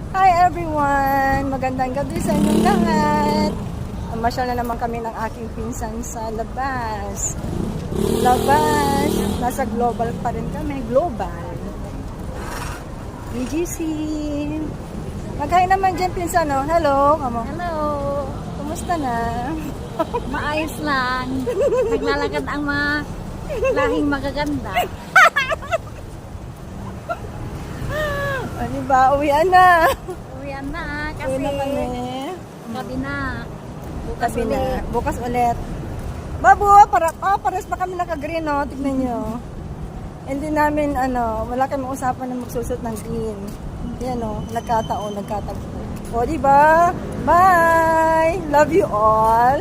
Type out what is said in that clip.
Hi everyone! Magandang gabi sa inyong lahat. Namasyal na naman kami ng aking pinsan sa labas. Nasa global pa rin kami. Global. BGC. Mag-hi naman dyan pinsan, no? Hello. Kamo. Hello! Kumusta na? Maayos lang. Naglalakad ang mga lahing magaganda. Ano ba? Uwian na. Uwian na Uwi kasi na kami. gabi na. Bukas Gabi na. ulit. Bukas ulit. Babu, pares pa kami naka-green, no? Tignan nyo. Hindi namin, wala kami usapan na magsusot ng green. Yan, no? Nagkataon, nagkatagpo. O, diba? Bye! Love you all!